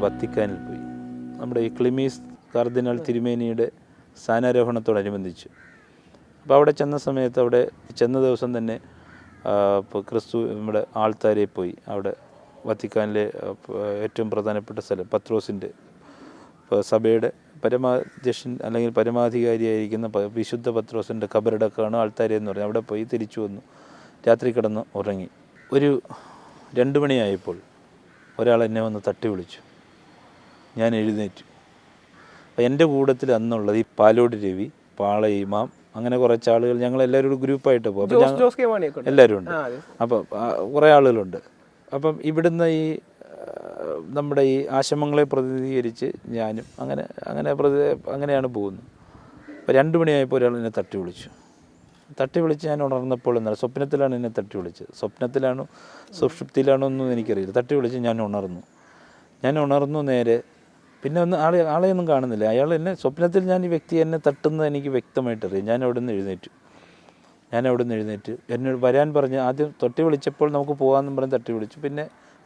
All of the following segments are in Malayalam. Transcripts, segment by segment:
വത്തിക്കാനിൽ പോയി. നമ്മുടെ ഈ ക്ലിമീസ് കർദിനാൾ തിരുമേനിയുടെ സ്ഥാനാരോഹണത്തോടനുബന്ധിച്ച്. അപ്പോൾ അവിടെ ചെന്ന സമയത്ത്, അവിടെ ചെന്ന ദിവസം തന്നെ ഇപ്പോൾ ക്രിസ്തു നമ്മുടെ ആൾത്താരയിൽ പോയി. അവിടെ വത്തിക്കാനിലെ ഏറ്റവും പ്രധാനപ്പെട്ട സ്ഥലം പത്രോസിൻ്റെ സഭയുടെ പരമാധ്യക്ഷൻ അല്ലെങ്കിൽ പരമാധികാരിയായിരിക്കുന്ന വിശുദ്ധ പത്രോസിൻ്റെ ഖബറടക്കമാണ് ആൾത്താര എന്ന് പറഞ്ഞാൽ. അവിടെ പോയി തിരിച്ചു വന്നു. രാത്രി കിടന്ന് ഉറങ്ങി. ഒരു 2 മണിയായപ്പോൾ ഒരാൾ എന്നെ വന്ന് തട്ടി വിളിച്ചു. ഞാൻ എഴുന്നേറ്റു. അപ്പോൾ എൻ്റെ കൂട്ടത്തിൽ അന്നുള്ളത് ഈ പാലോട് രവി, പാള ഇമാം, അങ്ങനെ കുറച്ച് ആളുകൾ, ഞങ്ങളെല്ലാവരും ഒരു ഗ്രൂപ്പായിട്ട് പോകും. അപ്പോൾ എല്ലാവരും ഉണ്ട്. അപ്പോൾ കുറേ ആളുകളുണ്ട്. അപ്പം ഇവിടുന്ന് ഈ നമ്മുടെ ഈ ആശ്രമങ്ങളെ പ്രതിനിധീകരിച്ച് ഞാനും അങ്ങനെയാണ് പോകുന്നത്. അപ്പോൾ 2 മണിയായപ്പോൾ ഒരാൾ എന്നെ തട്ടി വിളിച്ച് ഞാൻ ഉണർന്നപ്പോൾ എന്നാൽ സ്വപ്നത്തിലാണ് എന്നെ തട്ടി വിളിച്ചത്. സ്വപ്നത്തിലാണോ സുഷുപ്തിയിലാണോ ഒന്നും എനിക്കറിയില്ല. തട്ടി വിളിച്ച് ഞാൻ ഉണർന്നു നേരെ. പിന്നെ ആളെയൊന്നും കാണുന്നില്ല. അയാൾ എന്നെ സ്വപ്നത്തിൽ, ഞാൻ ഈ വ്യക്തി എന്നെ തട്ടുന്നത് എനിക്ക് വ്യക്തമായിട്ടറിയാം. ഞാൻ അവിടെ നിന്ന് എഴുന്നേറ്റ് എന്നോട് വരാൻ പറഞ്ഞ് ആദ്യം തട്ടി വിളിച്ചപ്പോൾ നമുക്ക് പോകാമെന്നും പറഞ്ഞ് തട്ടി വിളിച്ചു.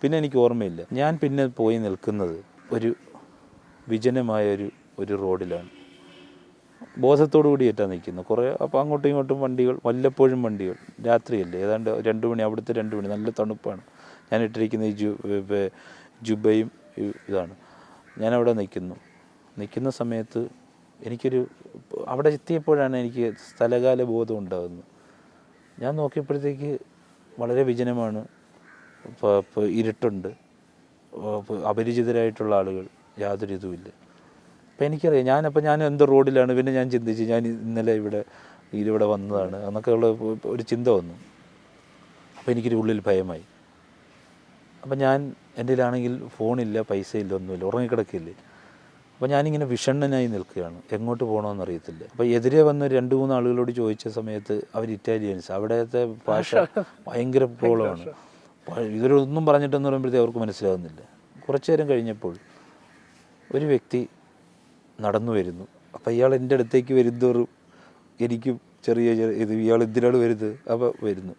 പിന്നെ എനിക്ക് ഓർമ്മയില്ല. ഞാൻ പിന്നെ പോയി നിൽക്കുന്നത് ഒരു വിജനമായ ഒരു റോഡിലാണ്. ബോധത്തോടു കൂടിയിട്ടാണ് നിൽക്കുന്നത്. കുറേ അപ്പോൾ അങ്ങോട്ടും ഇങ്ങോട്ടും വണ്ടികൾ, വല്ലപ്പോഴും വണ്ടികൾ. രാത്രിയല്ലേ, ഏതാണ്ട് 2 മണി, അവിടുത്തെ 2 മണി, നല്ല തണുപ്പാണ്. ഞാൻ ഇട്ടിരിക്കുന്ന ഈ ജുബയും ഇതാണ്. ഞാനവിടെ നിൽക്കുന്ന സമയത്ത് അവിടെ എത്തിയപ്പോഴാണ് എനിക്ക് സ്ഥലകാല ബോധം ഉണ്ടാകുന്നത്. ഞാൻ നോക്കിയപ്പോഴത്തേക്ക് വളരെ വിജനമാണ്. ഇപ്പോൾ ഇരുട്ടുണ്ട്, അപരിചിതരായിട്ടുള്ള ആളുകൾ, യാതൊരു ഇതുമില്ല. അപ്പോൾ എനിക്കറിയാം ഞാൻ എന്ത് റോഡിലാണ്. പിന്നെ ഞാൻ ചിന്തിച്ച്, ഞാൻ ഇന്നലെ ഇവിടെ വന്നതാണ് എന്നൊക്കെയുള്ള ഒരു ചിന്ത വന്നു. അപ്പോൾ എനിക്കൊരു ഉള്ളിൽ ഭയമായി. അപ്പം എൻ്റെ കയ്യിലാണെങ്കിൽ ഫോണില്ല, പൈസയില്ല, ഒന്നുമില്ല, ഉറങ്ങിക്കിടക്കില്ലേ. അപ്പോൾ ഞാനിങ്ങനെ വിഷണ്ണനായി നിൽക്കുകയാണ്. എങ്ങോട്ട് പോകണമെന്നറിയത്തില്ല. അപ്പോൾ എതിരെ വന്ന് 2-3 ആളുകളോട് ചോദിച്ച സമയത്ത് അവർ ഇറ്റാലിയൻസ്, അവിടുത്തെ ഭാഷ ഭയങ്കര പ്രോബ്ലമാണ്. ഇവരൊന്നും പറഞ്ഞിട്ടെന്ന് പറയുമ്പോഴത്തേക്ക് അവർക്ക് മനസ്സിലാകുന്നില്ല. കുറച്ചു നേരം കഴിഞ്ഞപ്പോൾ ഒരു വ്യക്തി നടന്നു വരുന്നു. അപ്പോൾ ഇയാൾ എൻ്റെ അടുത്തേക്ക് വരുന്നതോറും എനിക്കും ചെറിയ ഇയാൾ എന്തിനാണ് വരുന്നത്. അപ്പോൾ വരുന്നു.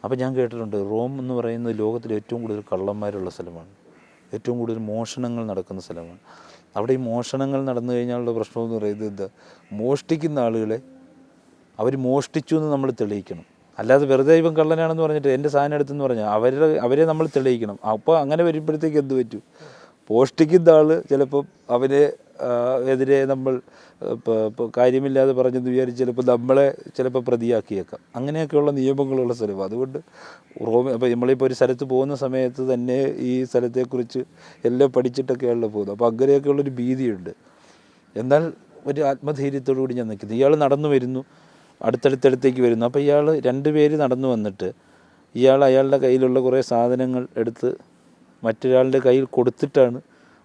അപ്പോൾ ഞാൻ കേട്ടിട്ടുണ്ട്, റോം എന്ന് പറയുന്നത് ലോകത്തിലെ ഏറ്റവും കൂടുതൽ കള്ളന്മാരുള്ള സ്ഥലമാണ്, ഏറ്റവും കൂടുതൽ മോഷണങ്ങൾ നടക്കുന്ന സ്ഥലമാണ്. അവിടെ ഈ മോഷണങ്ങൾ നടന്നു കഴിഞ്ഞാലുള്ള പ്രശ്നമെന്ന് പറയുന്നത് എന്താ, മോഷ്ടിക്കുന്ന ആളുകളെ അവർ മോഷ്ടിച്ചു എന്ന് നമ്മൾ തെളിയിക്കണം. അല്ലാതെ വെറുതെ ഇവൻ കള്ളനാണെന്ന് പറഞ്ഞിട്ട് എൻ്റെ സാധനം എടുത്തെന്ന് പറഞ്ഞാൽ അവരെ നമ്മൾ തെളിയിക്കണം. അപ്പോൾ അങ്ങനെ വരുമ്പോഴത്തേക്ക് എന്ത് പറ്റും, മോഷ്ടിക്കുന്ന ആൾ ചിലപ്പം അവനെ എതിരെ നമ്മൾ കാര്യമില്ലാതെ പറഞ്ഞെന്ന് വിചാരിച്ച് ചിലപ്പോൾ പ്രതിയാക്കിയേക്കാം. അങ്ങനെയൊക്കെയുള്ള നിയമങ്ങളുള്ള സ്ഥലമാണ്. അതുകൊണ്ട് അപ്പോൾ നമ്മളിപ്പോൾ ഒരു സ്ഥലത്ത് പോകുന്ന സമയത്ത് തന്നെ ഈ സ്ഥലത്തെക്കുറിച്ച് എല്ലാം പഠിച്ചിട്ടൊക്കെയാണല്ലോ പോകുന്നത്. അപ്പോൾ അങ്ങനെയൊക്കെയുള്ളൊരു ഭീതിയുണ്ട്. എന്നാൽ ഒരു ആത്മധൈര്യത്തോടു കൂടി ഞാൻ നിൽക്കുന്നു. ഇയാൾ നടന്നു വരുന്നു, അടുത്തടുത്തേക്ക് വരുന്നു. അപ്പോൾ 2 പേര് നടന്നു വന്നിട്ട് അയാളുടെ കയ്യിലുള്ള കുറേ സാധനങ്ങൾ എടുത്ത് മറ്റൊരാളുടെ കയ്യിൽ കൊടുത്തിട്ടാണ്,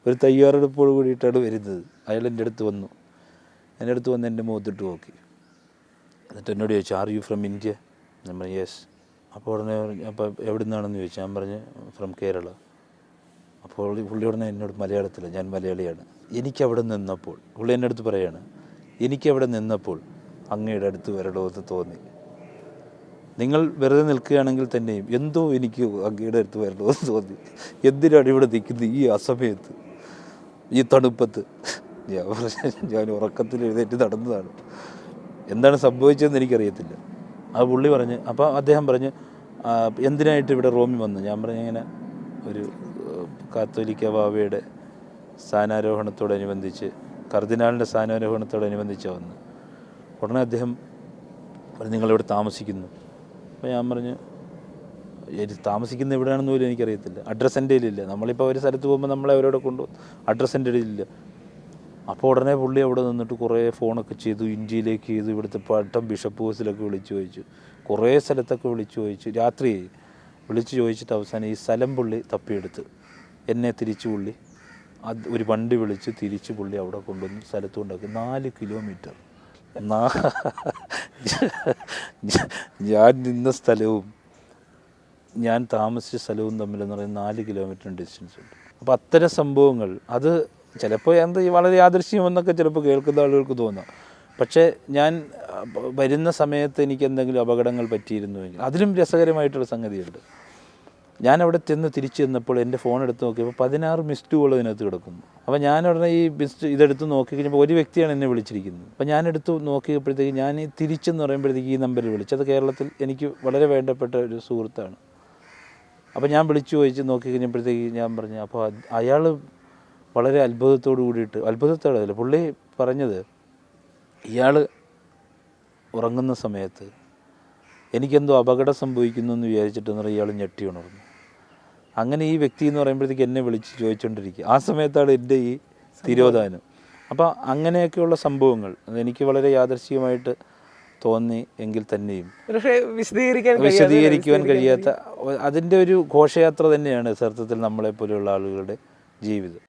ഒരു തയ്യാറെടുപ്പോട് കൂടിയിട്ടാണ് വരുന്നത്. അയാൾ എൻ്റെ അടുത്ത് വന്ന് എൻ്റെ മുഖത്തിട്ട് നോക്കി. എന്നിട്ട് എന്നോട് ചോദിച്ചു, ആർ യു ഫ്രം ഇന്ത്യ? ഞാൻ പറഞ്ഞു യെസ്. അപ്പോൾ ഉടനെ അപ്പോൾ എവിടെ നിന്നാണെന്ന് ചോദിച്ചു. ഞാൻ പറഞ്ഞു ഫ്രം കേരള. അപ്പോൾ പുള്ളി ഉടനെ എന്നോട് മലയാളത്തിൽ, ഞാൻ മലയാളിയാണ്. എനിക്കവിടെ നിന്നപ്പോൾ പുള്ളി എൻ്റെ അടുത്ത് പറയാണ്, എനിക്കവിടെ നിന്നപ്പോൾ അങ്ങയുടെ അടുത്ത് വരണമെന്ന് തോന്നി. നിങ്ങൾ വെറുതെ നിൽക്കുകയാണെങ്കിൽ തന്നെയും എന്തോ എനിക്ക് അങ്ങയുടെ അടുത്ത് വരണമെന്ന് തോന്നി. എന്തിനാണ് ഇവിടെ നിൽക്കുന്നത് ഈ അസമയത്ത്, ഈ തണുപ്പത്ത്? ഞാൻ ഉറക്കത്തിൽ എഴുന്നേറ്റ് നടന്നതാണ്. എന്താണ് സംഭവിച്ചതെന്ന് എനിക്കറിയത്തില്ല. ആ പുള്ളി പറഞ്ഞ്, അപ്പോൾ അദ്ദേഹം പറഞ്ഞ്, എന്തിനായിട്ട് ഇവിടെ റോമിൽ വന്നു? ഞാൻ പറഞ്ഞു, ഇങ്ങനെ ഒരു കാത്തോലിക്ക ബാവയുടെ സ്ഥാനാരോഹണത്തോടനുബന്ധിച്ച്, കർദിനാളിൻ്റെ സ്ഥാനാരോഹണത്തോടനുബന്ധിച്ചാണ് വന്ന്. ഉടനെ അദ്ദേഹം പറഞ്ഞു, നിങ്ങളിവിടെ താമസിക്കുന്നു? അപ്പോൾ ഞാൻ പറഞ്ഞു, താമസിക്കുന്ന എവിടെയാണെന്ന് പോലും എനിക്കറിയത്തില്ല, അഡ്രസ്സ് എൻ്റെ കയ്യിലില്ല. നമ്മളിപ്പോൾ ഒരു സ്ഥലത്ത് പോകുമ്പോൾ നമ്മളെ അവരോട് കൊണ്ടുപോകും, അഡ്രസ്സ് എൻ്റെ കയ്യിലില്ല. അപ്പോൾ ഉടനെ പുള്ളി അവിടെ നിന്നിട്ട് കുറേ ഫോണൊക്കെ ചെയ്തു, ഇന്ത്യയിലേക്ക് ചെയ്തു, ഇവിടുത്തെ പട്ടം ബിഷപ്പ് ഹൗസിലൊക്കെ വിളിച്ചു ചോദിച്ചു, കുറേ സ്ഥലത്തൊക്കെ വിളിച്ചു ചോദിച്ചു. രാത്രി വിളിച്ചു ചോദിച്ചിട്ട് അവസാനം ഈ സ്ഥലം പുള്ളി തപ്പിയെടുത്ത് എന്നെ തിരിച്ചു പുള്ളി ഒരു വണ്ടി വിളിച്ച് തിരിച്ച് പുള്ളി അവിടെ കൊണ്ടുവന്ന് സ്ഥലത്ത് കൊണ്ടാക്കി. 4 കിലോമീറ്റർ ഞാൻ നിന്ന സ്ഥലവും ഞാൻ താമസിച്ച സ്ഥലവും തമ്മിലെന്ന് പറയുന്നത് 4 കിലോമീറ്റർ ഡിസ്റ്റൻസ് ഉണ്ട്. അപ്പോൾ അത്തരം സംഭവങ്ങൾ അത് ചിലപ്പോൾ വളരെ യാദൃശ്യമെന്നൊക്കെ ചിലപ്പോൾ കേൾക്കുന്ന ആളുകൾക്ക് തോന്നാം. പക്ഷേ ഞാൻ വരുന്ന സമയത്ത് എനിക്ക് എന്തെങ്കിലും അപകടങ്ങൾ പറ്റിയിരുന്നുവെങ്കിൽ അതിലും രസകരമായിട്ടുള്ള സംഗതിയുണ്ട്. ഞാനവിടെ ചെന്ന് തിരിച്ചു ചെന്നപ്പോൾ എൻ്റെ ഫോൺ എടുത്ത് നോക്കിയപ്പോൾ 16 മിസ്ഡ് കോൾ അതിനകത്ത് കിടക്കുന്നു. അപ്പോൾ ഞാനുടനെ ഈ ഇതെടുത്ത് നോക്കി കഴിഞ്ഞപ്പോൾ ഒരു വ്യക്തിയാണ് എന്നെ വിളിച്ചിരിക്കുന്നത്. അപ്പോൾ ഞാനെടുത്ത് നോക്കിയപ്പോഴത്തേക്ക് ഞാൻ ഈ തിരിച്ചെന്ന് പറയുമ്പോഴത്തേക്ക് ഈ നമ്പറിൽ വിളിച്ചു. അത് കേരളത്തിൽ എനിക്ക് വളരെ വേണ്ടപ്പെട്ട ഒരു സുഹൃത്താണ്. അപ്പോൾ ഞാൻ വിളിച്ചു ചോദിച്ച് നോക്കി കഴിഞ്ഞപ്പോഴത്തേക്ക് ഞാൻ പറഞ്ഞു. അപ്പോൾ അയാൾ വളരെ അത്ഭുതത്തോടു കൂടിയിട്ട്, അത്ഭുതത്തോടല്ല പുള്ളി പറഞ്ഞത്, ഇയാൾ ഉറങ്ങുന്ന സമയത്ത് എനിക്കെന്തോ അപകടം സംഭവിക്കുന്നു എന്ന് വിചാരിച്ചിട്ടെന്ന് പറഞ്ഞാൽ ഇയാൾ ഞെട്ടി ഉണർന്നു. അങ്ങനെ ഈ വ്യക്തി എന്ന് പറയുമ്പോഴത്തേക്ക് എന്നെ വിളിച്ച് ചോദിച്ചുകൊണ്ടിരിക്കുക. ആ സമയത്താണ് എൻ്റെ ഈ തിരോധാനം. അപ്പോൾ അങ്ങനെയൊക്കെയുള്ള സംഭവങ്ങൾ അതെനിക്ക് വളരെ യാദൃശ്ചികമായിട്ട് തോന്നി എങ്കിൽ തന്നെയും വിശദീകരിക്കുവാൻ കഴിയാത്ത അതിൻ്റെ ഒരു ഘോഷയാത്ര തന്നെയാണ് യഥാർത്ഥത്തിൽ നമ്മളെപ്പോലെയുള്ള ആളുകളുടെ ജീവിതം.